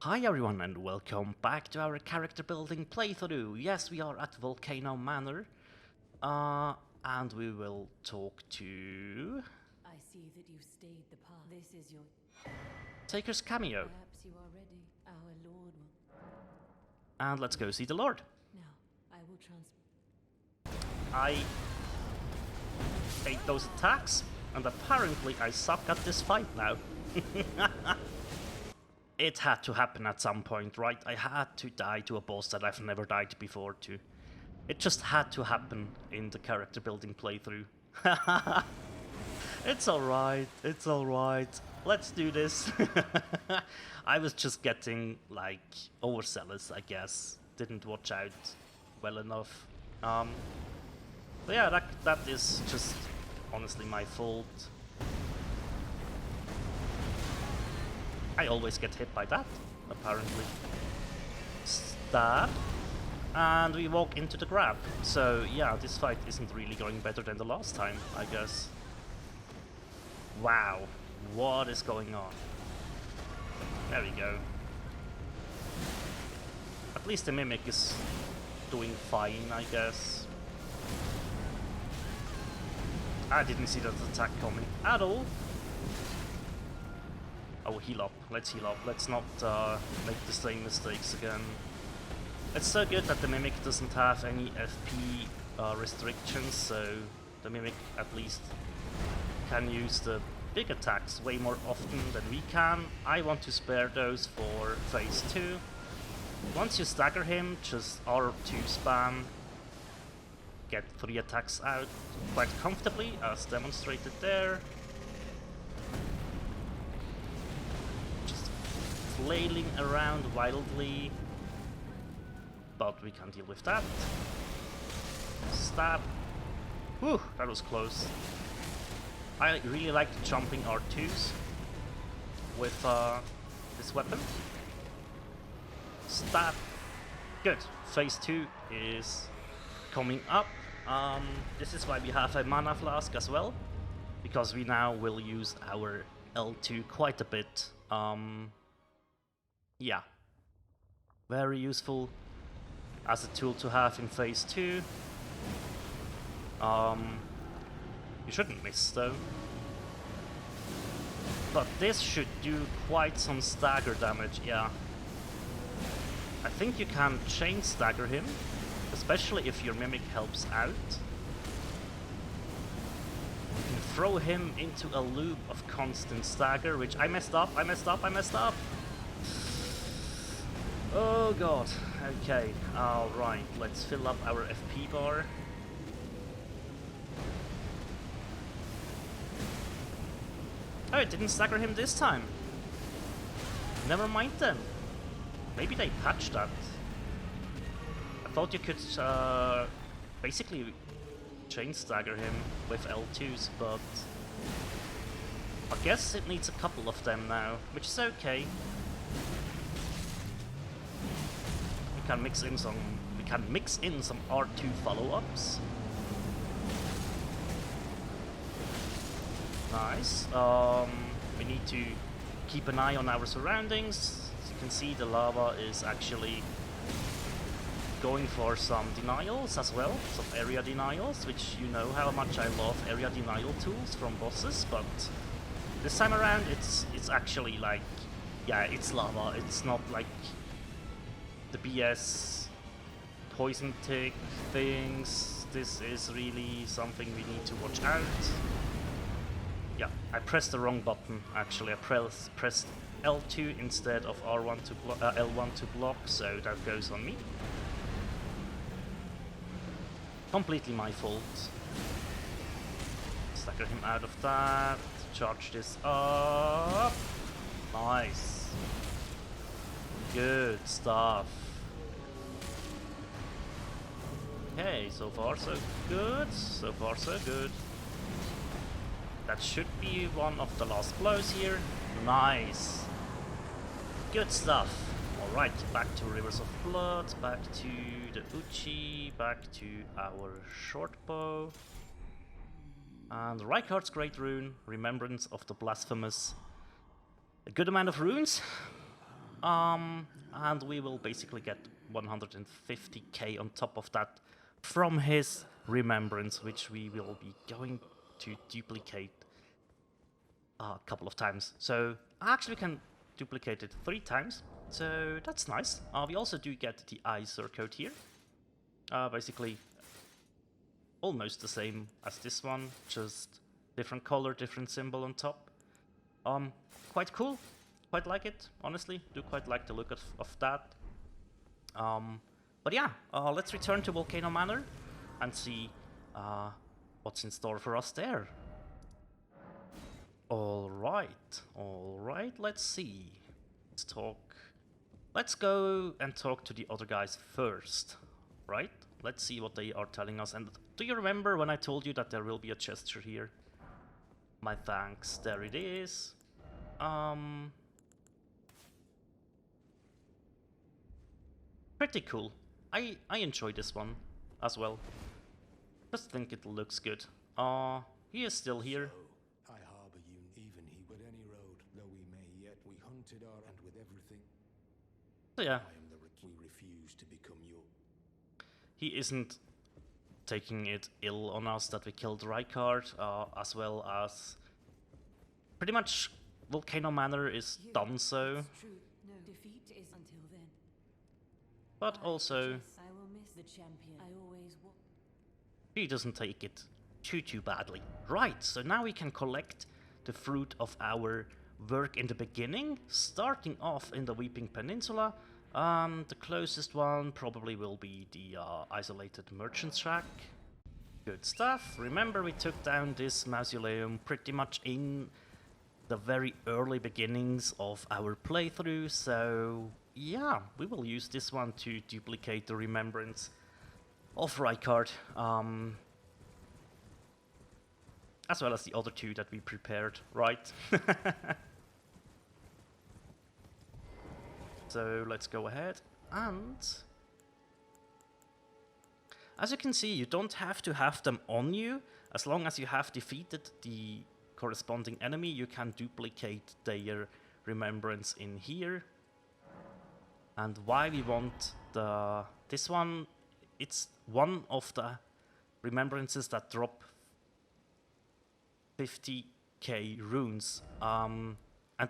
Hi everyone and welcome back to our character building playthrough. Yes, we are at Volcano Manor. And we will talk to I see that you stayed the path. This is your... Taker's cameo. Perhaps you are ready. Our Lord will... And let's go see the Lord. Now, I will I ate those attacks, and apparently I suck at this fight now. It had to happen at some point, right? I had to die to a boss that I've never died before to. It just had to happen in the character building playthrough. It's alright, it's alright. Let's do this. I was just getting, like, overzealous, I guess. Didn't watch out well enough. But yeah, that is just honestly my fault. I always get hit by that, apparently. Stab. And we walk into the grab. So yeah, this fight isn't really going better than the last time, I guess. Wow, what is going on? There we go. At least the Mimic is doing fine, I guess. I didn't see that attack coming at all. Oh, heal up. Let's heal up. Let's not make the same mistakes again. It's so good that the Mimic doesn't have any FP restrictions, so the Mimic at least can use the big attacks way more often than we can. I want to spare those for phase 2. Once you stagger him, just R2 spam. Get 3 attacks out quite comfortably, as demonstrated there. Just flailing around wildly. But we can deal with that. Stab. Whew, that was close. I really like jumping R2s with this weapon. Stab. Good. Phase 2 is coming up. This is why we have a mana flask as well, because we now will use our L2 quite a bit. Yeah. Very useful as a tool to have in phase 2. You shouldn't miss though. But this should do quite some stagger damage, yeah. I think you can chain stagger him, especially if your Mimic helps out. You can throw him into a loop of constant stagger, which I messed up. Oh god. Okay, alright, let's fill up our FP bar. Oh, it didn't stagger him this time. Never mind then. Maybe they patched that. I thought you could basically chain stagger him with L2s, but I guess it needs a couple of them now, which is okay. We can mix in some R2 follow-ups. Nice. We need to keep an eye on our surroundings. As you can see, the lava is actually going for some denials as well, some area denials, which you know how much I love area denial tools from bosses, but this time around it's actually like, yeah, it's lava. It's not like the BS poison tick things. This is really something we need to watch out. Yeah, I pressed the wrong button actually. I pressed L2 instead of R1 to L1 to block, so that goes on me. Completely my fault. Stagger him out of that. Charge this up. Nice. Good stuff. Okay, so far so good. So far so good. That should be one of the last blows here. Nice. Good stuff. Alright, back to Rivers of Blood, back to the Uchi, back to our short bow. And Reichardt's Great Rune, Remembrance of the Blasphemous. A good amount of runes. And we will basically get 150k on top of that from his remembrance, which we will be going to duplicate a couple of times. So actually we can duplicate it 3 times, so that's nice. We also do get the ISO code here. Basically almost the same as this one, just different color, different symbol on top. Quite cool. Quite like it, honestly. Do quite like the look of that. But yeah, let's return to Volcano Manor and see what's in store for us there. Alright, let's see. Let's go and talk to the other guys first, right? Let's see what they are telling us. And do you remember when I told you that there will be a gesture here? My thanks, there it is. Pretty cool. I enjoy this one as well. Just think it looks good. He is still here. So, I harbor you even he with any road, though we may yet we hunted our and with everything. So yeah, I am we refuse to become your. he isn't taking it ill on us that we killed Rykard, as well as pretty much Volcano Manor is done so. It's true. No defeat is until then. But also, I will miss the champion. I always will. he doesn't take it too badly. Right, so now we can collect the fruit of our work in the beginning, starting off in the Weeping Peninsula. The closest one probably will be the isolated merchant shack. Good stuff. Remember, we took down this mausoleum pretty much in the very early beginnings of our playthrough, so yeah, we will use this one to duplicate the remembrance of Rykard, as well as the other 2 that we prepared, right? So let's go ahead, and as you can see, you don't have to have them on you. As long as you have defeated the corresponding enemy, you can duplicate their remembrance in here. And why we want this one, it's one of the remembrances that drop 50k runes. And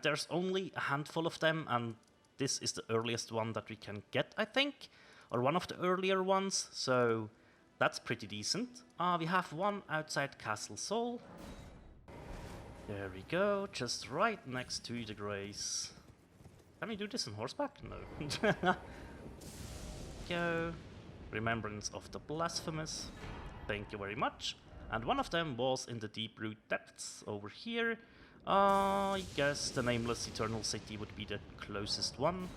there's only a handful of them, and this is the earliest one that we can get, I think, or one of the earlier ones, so that's pretty decent. We have one outside Castle Sol. There we go, just right next to the Grace. Can we do this on horseback? No. Go. Remembrance of the Blasphemous. Thank you very much. And one of them was in the deep root depths over here. I guess the Nameless Eternal City would be the closest one.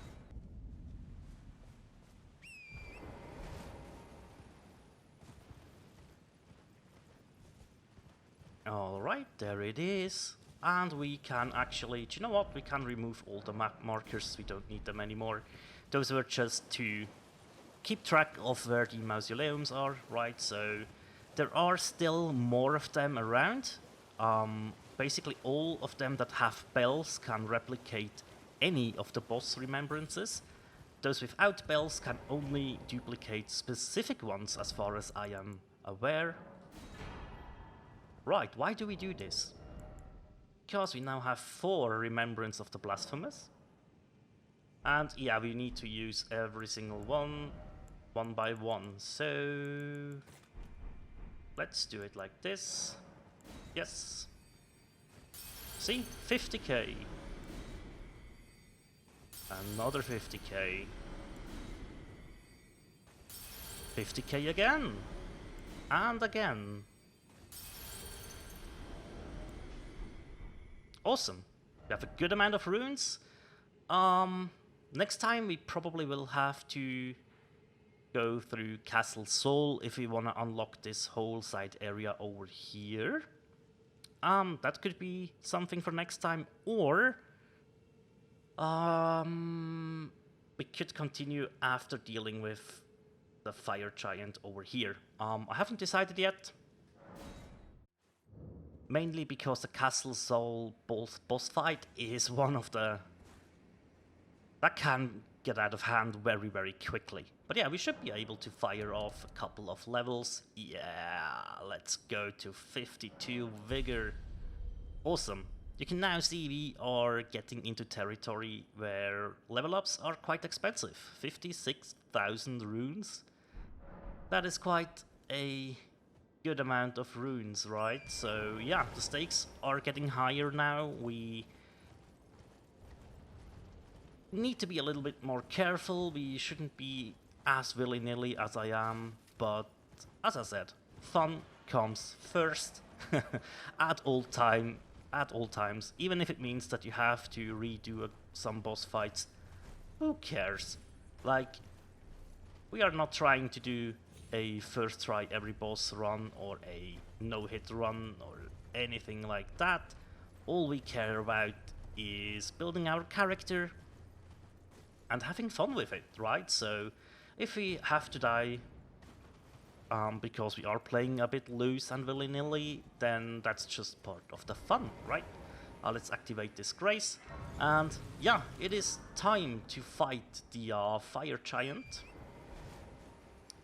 Alright, there it is. And we can actually, do you know what? We can remove all the map markers, we don't need them anymore. Those were just to keep track of where the mausoleums are, right? So there are still more of them around. Basically all of them that have bells can replicate any of the boss remembrances. Those without bells can only duplicate specific ones, as far as I am aware. Right, why do we do this? Because we now have 4 Remembrance of the Blasphemous. And yeah, we need to use every single one by one. So let's do it like this. Yes. See? 50k. Another 50k. 50k again. And again. Awesome. We have a good amount of runes. Next time we probably will have to go through Castle Sol if we want to unlock this whole side area over here. That could be something for next time, or we could continue after dealing with the fire giant over here. I haven't decided yet. Mainly because the Castle Sol boss fight is one of the that can get out of hand very, very quickly. But yeah, we should be able to fire off a couple of levels. Yeah, let's go to 52 vigor. Awesome. You can now see we are getting into territory where level ups are quite expensive. 56,000 runes. That is quite a good amount of runes, right? So yeah, the stakes are getting higher now. We need to be a little bit more careful. We shouldn't be as willy-nilly as I am, but as I said, fun comes first at all times, even if it means that you have to redo some boss fights. Who cares? Like, we are not trying to do a first try every boss run or a no-hit run or anything like that. All we care about is building our character and having fun with it, right? So if we have to die because we are playing a bit loose and willy-nilly, then that's just part of the fun, right? Let's activate this grace, and yeah, it is time to fight the fire giant,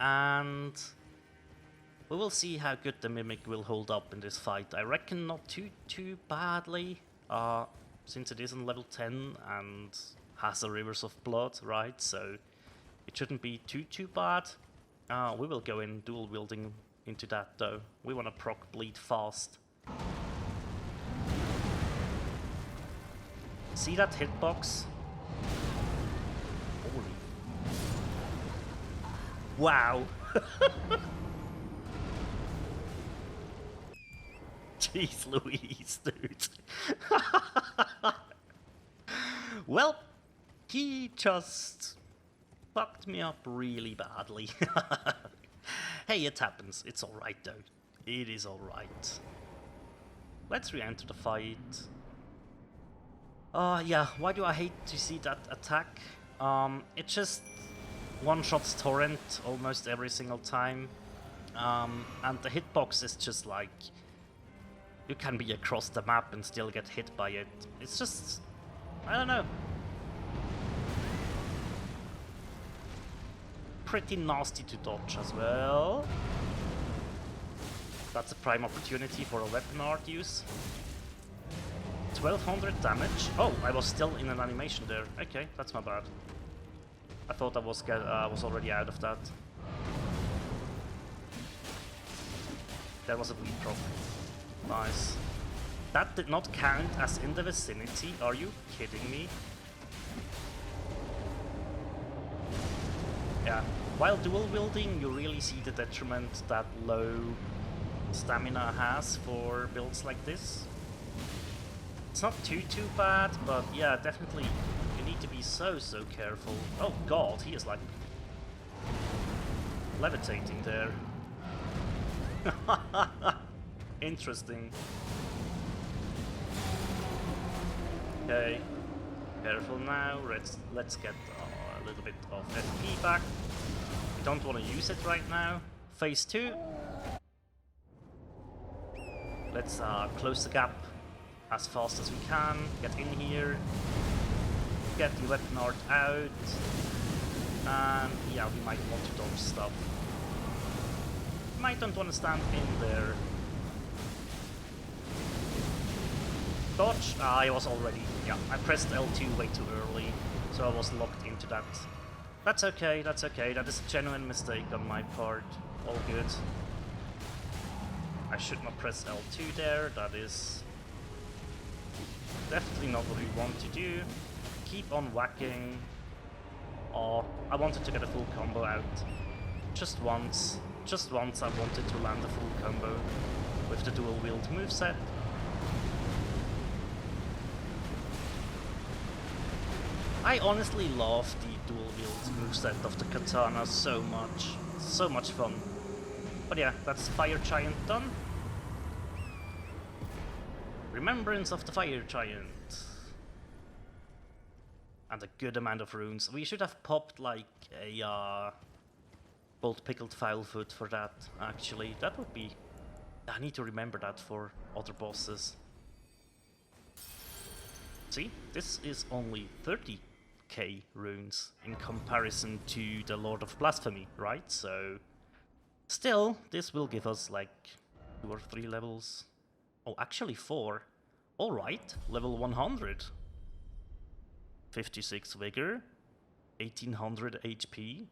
and we will see how good the mimic will hold up in this fight. I reckon not too badly, since it is on level 10 and has a rivers of blood, right? So it shouldn't be too bad. We will go in dual wielding into that though. We want to proc bleed fast. See that hitbox? Holy. Wow. Jeez Louise, dude. Well, he just fucked me up really badly. Hey, it happens. It's alright though. It is alright. Let's re-enter the fight. Yeah, why do I hate to see that attack? It just one-shots Torrent almost every single time. And the hitbox is just like... you can be across the map and still get hit by it. It's just... I don't know. Pretty nasty to dodge as well. That's a prime opportunity for a weapon art use. 1200 damage. Oh, I was still in an animation there. Okay, that's not bad. I thought I was already out of that. There was a bleed proc. Nice. That did not count as in the vicinity. Are you kidding me? Yeah. While dual wielding, you really see the detriment that low stamina has for builds like this. It's not too bad, but yeah, definitely you need to be so careful. Oh god, he is like levitating there. Interesting. Okay, careful now. Let's get a little bit of FP back. We don't want to use it right now. Phase 2. Let's close the gap as fast as we can. Get in here. Get the weapon art out. And yeah, we might want to dodge stuff. Might don't want to stand in there. Dodge? I was already... yeah, I pressed L2 way too early, so I was locked into that. That's okay, that's okay. That is a genuine mistake on my part. All good. I should not press L2 there. That is definitely not what we want to do. Keep on whacking. Oh, I wanted to get a full combo out. Just once I wanted to land a full combo with the dual wield moveset. I honestly love the dual wield moveset of the katana so much. So much fun. But yeah, that's Fire Giant done. Remembrance of the Fire Giant. And a good amount of runes. We should have popped like a Bolt Pickled Foulfoot for that, actually. That would be... I need to remember that for other bosses. See, this is only 30 k runes in comparison to the Lord of Blasphemy, right? So still, this will give us like 2 or 3 levels. Oh, actually 4. Alright, level 100. 56 vigor, 1800 HP.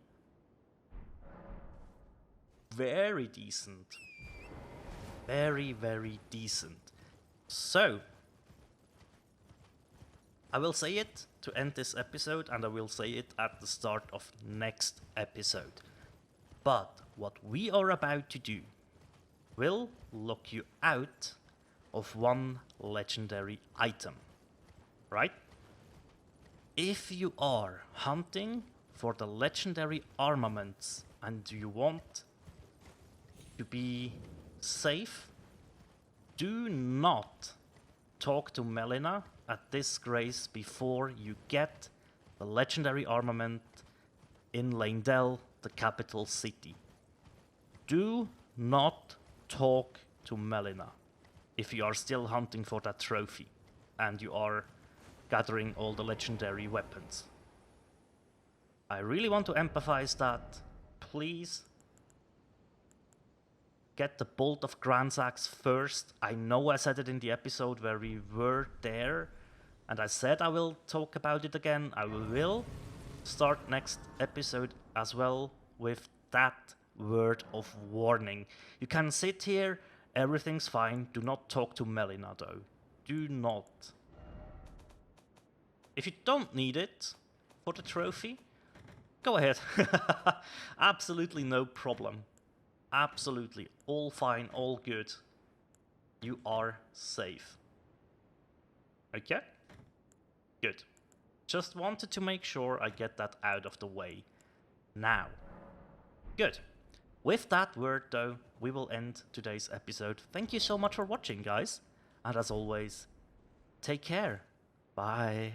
Very decent. Very, very decent. So, I will say it to end this episode, and I will say it at the start of next episode. But what we are about to do will lock you out of one legendary item, right? If you are hunting for the legendary armaments and you want to be safe, do not talk to Melina at this grace before you get the legendary armament in Leyndell, the capital city. Do not talk to Melina if you are still hunting for that trophy and you are gathering all the legendary weapons. I really want to emphasize that. Please get the Bolt of Granzax first. I know I said it in the episode where we were there, and I said I will talk about it again. I will start next episode as well with that word of warning. You can sit here, everything's fine. Do not talk to Melina though. Do not. If you don't need it for the trophy, go ahead. Absolutely no problem. Absolutely. All fine, all good. You are safe. Okay? Good. Just wanted to make sure I get that out of the way now. Good. With that word though, we will end today's episode. Thank you so much for watching, guys. And as always, take care. Bye.